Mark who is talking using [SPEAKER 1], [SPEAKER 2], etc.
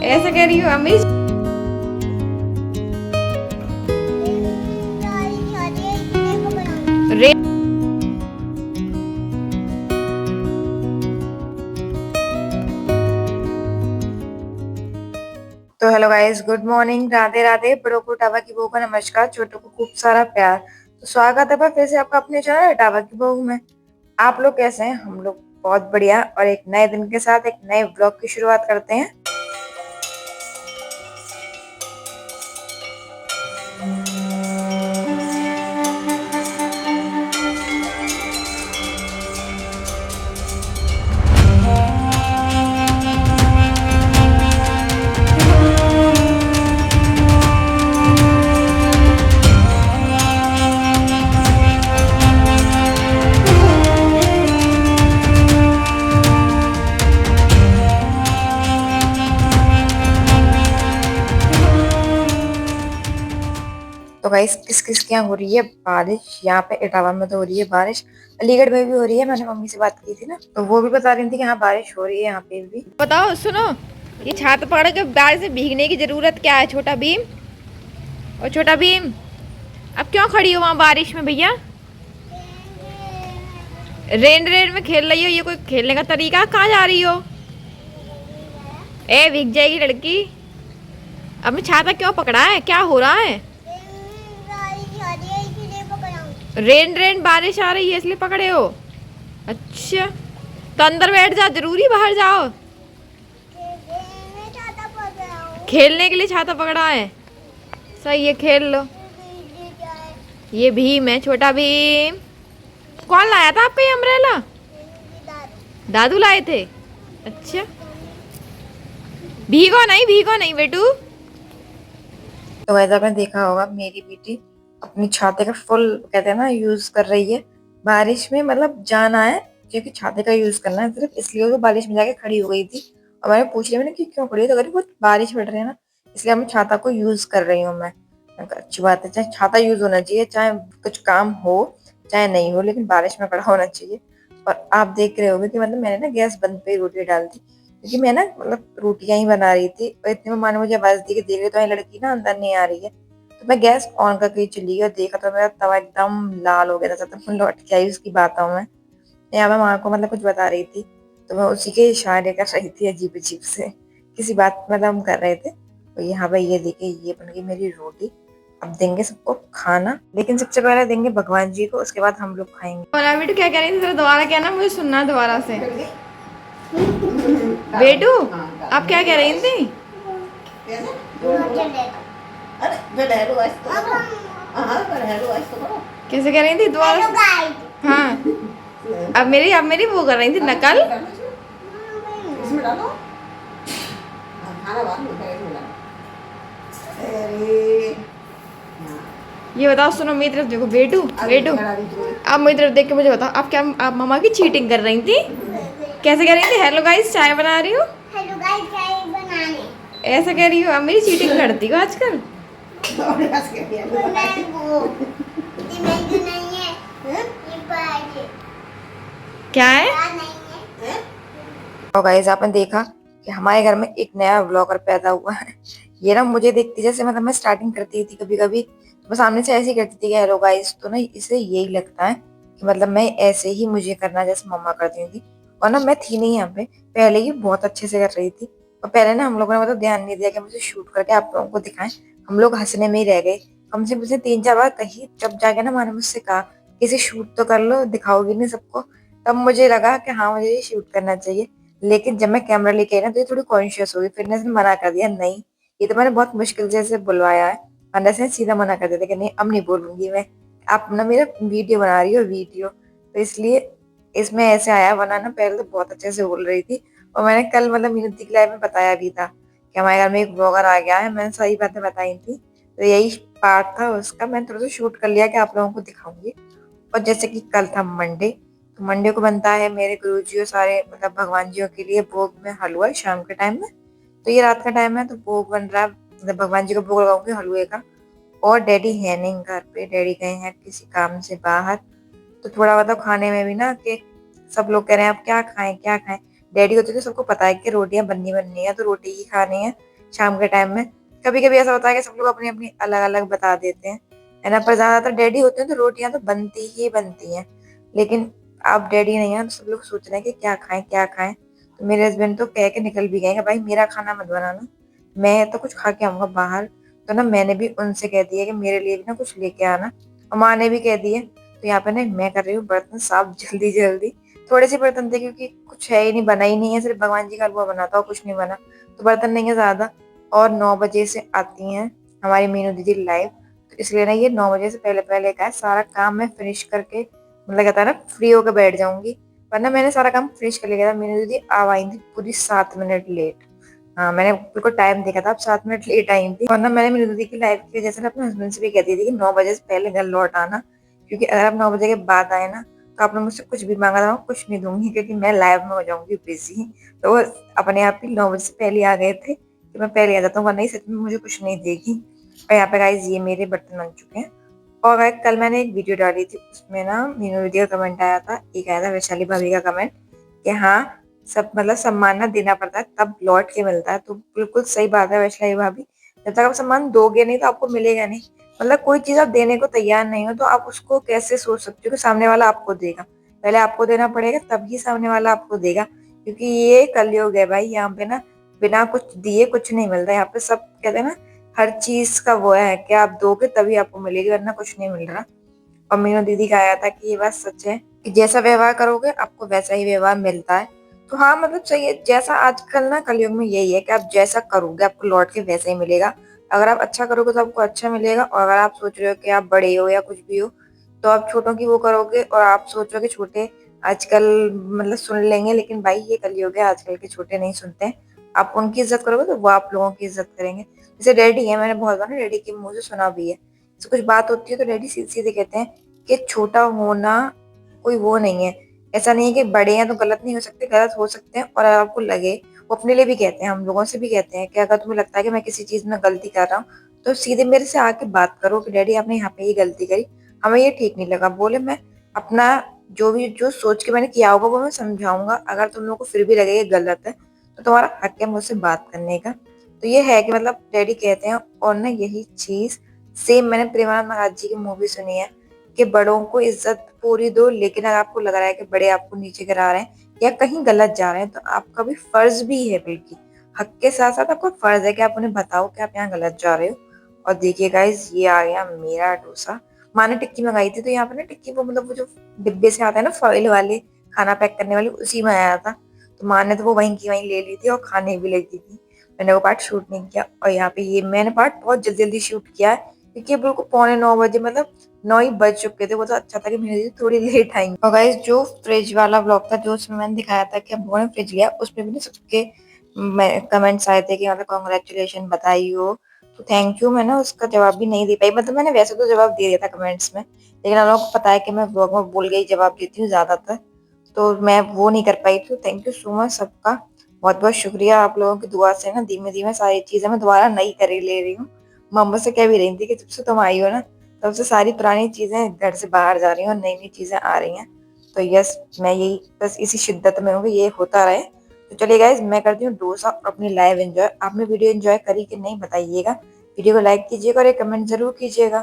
[SPEAKER 1] ऐसा कह रही हो अम्मी। रे तो hello guys, good morning, Radhe Radhe. बड़ों को टावा की बहू का नमस्कार, छोटों को खूब सारा प्यार। तो स्वागत है फिर से आपका अपने चैनल टावा की बहू में। आप लोग कैसे हैं? हम लोग बहुत बढ़िया, और एक नए दिन के साथ एक नए ब्लॉग की शुरुआत करते हैं। तो गाइस, किस किस के यहाँ हो रही है बारिश? यहाँ पे इटावा में तो हो रही है बारिश, अलीगढ़ में भी हो रही है। मैंने मम्मी से बात की थी ना, तो वो भी बता रही थी कि हाँ बारिश हो रही है यहाँ पे भी। बताओ, सुनो, ये छाता पकड़ के बारिश से भीगने की जरूरत क्या है छोटा भीम? और छोटा भीम, अब क्यों खड़ी हो वहाँ बारिश में भैया? रेन रेन में खेल रही हो? ये कोई खेलने का तरीका? कहाँ जा रही हो? ए, भीग जाएगी लड़की। अब मैं छाता क्यों पकड़ा है? क्या हो रहा है? रेन रेन बारिश आ रही है इसलिए पकड़े हो? अच्छा, तो अंदर बैठ जाओ, जरूरी बाहर जाओ? खेलने के लिए छाता पकड़ा है? सही है, खेल लो। ये भीम है, छोटा भीम। कौन लाया था आपका ये अम्ब्रेला? दादू लाए थे? अच्छा, भीगो नहीं बेटू। तो वैसा आपने देखा होगा, मेरी बेटी अपनी छाते का फुल, कहते हैं ना, यूज कर रही है बारिश में। मतलब जाना है क्योंकि छाते का यूज करना है, सिर्फ इसलिए वो बारिश में जाके खड़ी हो गई थी। और मैंने पूछ लिया, मैंने कि क्यों खड़ी है? तो कह रही बहुत बारिश पड़ रही है ना, इसलिए मैं छाता को यूज कर रही हूँ। मैं कहा, अच्छी बात है, चाहे छाता यूज होना चाहिए, चाहे कुछ काम हो चाहे नहीं हो, लेकिन बारिश में खड़ा होना चाहिए। और आप देख रहे होंगे कि मतलब मैंने ना गैस बंद पे ही रोटी डाल दी, क्योंकि मैं ना मतलब रोटियां ही बना रही थी, और इतने में माँ ने मुझे आवाज दी कि देख रहे तो ये लड़की ना अंदर नहीं आ रही है। तो मैं गैस ऑन करके चली गई और देखा तो मेरा तवा एकदम लाल हो गया था। तब मैं लौट के आई उसकी बातों में। यहाँ मैं माँ को मतलब कुछ बता रही थी, तो मैं उसी के इशारे कर रही थी, अजीब अजीब से किसी बात मतलब हम कर रहे थे। तो यहाँ पे ये देखिए, ये बन गई मेरी रोटी। अब देंगे सबको खाना, लेकिन सबसे पहले देंगे भगवान जी को, उसके बाद हम लोग खाएंगे। और बेटू क्या कह रही थी? जरा दोबारा कहना, मुझे सुनना है दोबारा से। बेटू, आप क्या कह रही थी? कैसे कह रही थी दोबारा? हाँ, अब मेरी वो कर रही थी नकल। इसमें डालो, खाना बाद में इसमें डालो। अरे ये बताओ, सुनो मेरी तरफ देखो बेटू। बेटू, आप मेरी तरफ देख के मुझे बताओ, आप क्या, आप मम्मा की चीटिंग कर रही थी? कैसे कह रही थी? हेलो गाइस, चाय बना रही हूँ। हेलो गाइस, चाय बनाने ऐसा कह रही हो? अब मेरी चीटिंग करती हो आजकल। क्या है? तो गाइस, आपने देखा कि हमारे घर में एक नया व्लॉगर पैदा हुआ है। ये ना मुझे देखती, जैसे मतलब मैं स्टार्टिंग करती थी कभी कभी, तो मैं सामने से ऐसे ही करती थी कि हेलो गाइस, तो ना इसे यही लगता है कि मतलब मैं ऐसे ही मुझे करना जैसे मम्मा करती थी। और ना मैं थी नहीं यहाँ पे, पहले ही बहुत अच्छे से कर रही थी। और पहले ना हम लोगों ने मतलब ध्यान नहीं दिया कि मुझे शूट करके आप लोगों को दिखाएं। हम लोग हंसने में ही रह गए। कम से मुझे 3-4 बार कही, तब जाके ना मैंने मुझसे कहा कि इसे शूट तो कर लो, दिखाओगी नहीं सबको। तब मुझे लगा कि हाँ, मुझे ये शूट करना चाहिए। लेकिन जब मैं कैमरा लेके आई ना, तो ये थोड़ी कॉन्शियस हो गई, फिर ने मना कर दिया, नहीं ये तो मैंने बहुत मुश्किल से इसे बुलवाया है। वरना से सीधा मना कर देते कि नहीं, अब नहीं बोलूंगी मैं, आप ना मेरा वीडियो बना रही हो वीडियो, तो इसलिए इसमें ऐसे आया। वरना ना पहले तो बहुत अच्छे से बोल रही थी। और मैंने कल मतलब मीनू की लाइव में बताया भी था कि हमारे घर में एक ब्लॉगर आ गया है, मैंने सारी बातें बताई थी। तो यही पार्ट था उसका, मैंने थोड़ा सा शूट कर लिया कि आप लोगों को दिखाऊंगी। और जैसे कि कल था मंडे, तो मंडे को बनता है मेरे गुरुजियों सारे मतलब भगवान जियों के लिए भोग में हलवा शाम के टाइम में। तो ये रात का टाइम है, तो भोग बन रहा है, मतलब भगवान जी को भोग लगाऊंगी हलवे का। और डैडी है नहीं घर पे, डैडी गए हैं किसी काम से बाहर। तो थोड़ा मतलब खाने में भी ना कि सब लोग कह रहे हैं अब क्या खाएं क्या खाएं। डैडी होते तो सबको पता है कि रोटियां बननी बननी है, तो रोटी ही खानी है। शाम के टाइम में। कभी कभी ऐसा होता है कि सब लोग अपनी अपनी अलग अलग बता देते हैं, है ना। पर ज्यादातर डैडी होते हैं तो रोटियां तो बनती ही बनती हैं। लेकिन अब डैडी नहीं है तो सब लोग सोच रहे हैं कि क्या खाएं क्या खाएं। तो मेरे हस्बैंड तो कह के निकल भी गए कि भाई मेरा खाना मत बनाना, मैं तो कुछ खा के आऊंगा बाहर। तो ना मैंने भी उनसे कह दिया कि मेरे लिए भी ना कुछ लेके आना, और माँ ने भी कह दिया। तो यहाँ पे ना मैं कर रही हूँ बर्तन साफ जल्दी जल्दी। थोड़े से बर्तन थे क्योंकि कुछ है ही नहीं, बना ही नहीं है, सिर्फ भगवान जी का हलवा बना था और कुछ नहीं बना, तो बर्तन नहीं है ज्यादा। और 9 बजे से आती हैं हमारी मीनू दीदी लाइव, तो इसलिए ना ये 9 बजे से पहले पहले का है, सारा काम मैं फिनिश करके मतलब कहता है ना फ्री होकर बैठ जाऊंगी। वरना मैंने सारा काम फिनिश कर लिया था। मीनू दीदी अब आई थी पूरी 7 मिनट लेट। हाँ मैंने बिल्कुल टाइम देखा था, अब 7 मिनट लेट आई थी। वरना मैंने मीनू दीदी की लाइफ की वजह से ना अपने हस्बैंड से भी कहती थी कि 9 बजे से पहले घर लौट आना, क्योंकि अगर आप 9 बजे के बाद आए ना तो आपने मुझसे कुछ भी मांगा था मैं कुछ नहीं दूंगी, क्योंकि मैं लाइव में हो जाऊंगी बिजी। तो वो अपने आप ही 9 बजे से पहले आ गए थे कि मैं पहले आ जाता हूँ, वरना ही सच में मुझे कुछ नहीं देगी। और यहाँ पे गाइस ये मेरे बर्तन बन चुके हैं। और गाइस कल मैंने एक वीडियो डाली थी, उसमें ना मीनू दीदी का कमेंट आया था, एक आया था वैशाली भाभी का कमेंट कि हाँ सब मतलब सम्मान ना देना पड़ता है तब लौट के मिलता है। तो बिल्कुल सही बात है वैशाली भाभी, जब तक आप सम्मान दोगे नहीं तो आपको मिलेगा नहीं। मतलब कोई चीज आप देने को तैयार नहीं हो तो आप उसको कैसे सोच सकते हो कि सामने वाला आपको देगा। पहले आपको देना पड़ेगा तभी सामने वाला आपको देगा, क्योंकि ये कलयुग है भाई। यहाँ पे ना बिना कुछ दिए कुछ नहीं मिलता। यहाँ पे सब कहते हैं ना हर चीज का वो है कि आप दोगे तभी आपको मिलेगी, वरना कुछ नहीं मिल रहा। और मीनू दीदी का आया था कि ये बात सच है कि जैसा व्यवहार करोगे आपको वैसा ही व्यवहार मिलता है। तो हाँ मतलब सही है, जैसा आजकल ना कलयुग में यही है कि आप जैसा करोगे आपको लौट के वैसा ही मिलेगा। अगर आप अच्छा करोगे तो आपको अच्छा मिलेगा, और अगर आप सोच रहे हो कि आप बड़े हो या कुछ भी हो तो आप छोटों की वो करोगे और आप सोच रहे हो कि छोटे आजकल मतलब सुन लेंगे, लेकिन भाई ये कलयुग है, आजकल के छोटे नहीं सुनते हैं। आप उनकी इज्जत करोगे तो वो आप लोगों की इज्जत करेंगे। जैसे डैडी है, मैंने बहुत बार ना डैडी के मुंह से सुना भी है, तो कुछ बात होती है तो डैडी सीधे सीधे कहते हैं कि छोटा होना कोई वो नहीं है। ऐसा नहीं है कि बड़े हैं तो गलत नहीं हो सकते, गलत हो सकते हैं। और आपको लगे, वो अपने लिए भी कहते हैं, हम लोगों से भी कहते हैं कि अगर तुम्हें लगता है कि मैं किसी चीज में गलती कर रहा हूँ तो सीधे मेरे से आके बात करो कि डैडी आपने यहाँ पे ये गलती करी, हमें ये ठीक नहीं लगा। बोले मैं अपना जो भी जो सोच के मैंने किया होगा वो मैं समझाऊंगा, अगर तुम लोगों को फिर भी लगे ये गलत है तो तुम्हारा हक है मुझसे बात करने का। तो ये है कि मतलब डैडी कहते हैं। और ना यही चीज सेम मैंने प्रेमानंद महाराज जी की मूवी सुनी है कि बड़ों को इज्जत पूरी दो, लेकिन अगर आपको लग रहा है कि बड़े आपको नीचे गिरा रहे हैं या कहीं गलत जा रहे हैं तो आपका भी फर्ज भी है, बल्कि हक के साथ साथ आपका फर्ज है कि आप उन्हें बताओ कि आप यहाँ गलत जा रहे हो। और देखिए गाइस ये आ गया मेरा डोसा। माँ ने टिक्की मंगाई थी तो यहाँ पे ना टिक्की वो मतलब वो जो डिब्बे से आता है ना फॉइल वाले खाना पैक करने वाली, उसी में आया था। तो माँ ने तो वो वहीं की वहीं ले ली थी और खाने भी लगी थी। मैंने वो पार्ट शूट नहीं किया, और यहाँ पे ये मैंने पार्ट बहुत जल्दी जल्दी शूट किया है क्योंकि बिल्कुल 9:45 मतलब 9 ही बज चुके थे। वो तो अच्छा था कि मेरी दीदी थोड़ी लेट आई। और गाइस जो फ्रिज वाला ब्लॉग था जो उसमें मैंने दिखाया था कि अब ने फ्रिज लिया, उसमें भी ना सबके कमेंट्स आए थे कि मतलब कॉन्ग्रेचुलेशन बधाई हो। तो थैंक यू। मैंने उसका जवाब भी नहीं दे पाई, मतलब मैंने वैसे तो जवाब दे दिया था कमेंट्स में, लेकिन आप लोगों को पता है कि मैं ब्लॉग में बोल गई जवाब देती हूँ ज्यादातर, तो मैं वो नहीं कर पाई थी। थैंक यू सो मच सबका, बहुत बहुत शुक्रिया। आप लोगों की दुआ से ना धीमे धीमे सारी चीजें मैं दोबारा नई कर ही ले रही हूँ। मम्मा से कह भी रही थी कि जब से तुम आई हो ना तब से सारी पुरानी चीजें घर से बाहर जा रही हैं और नई नई चीजें आ रही हैं। तो यस मैं यही बस इसी शिद्दत में हूँ कि ये होता रहे। तो चलिए गाइज मैं करती हूँ डोसा और अपनी लाइव एंजॉय। आपने वीडियो एंजॉय करी कि नहीं बताइएगा, वीडियो को लाइक कीजिएगा और एक कमेंट जरूर कीजिएगा।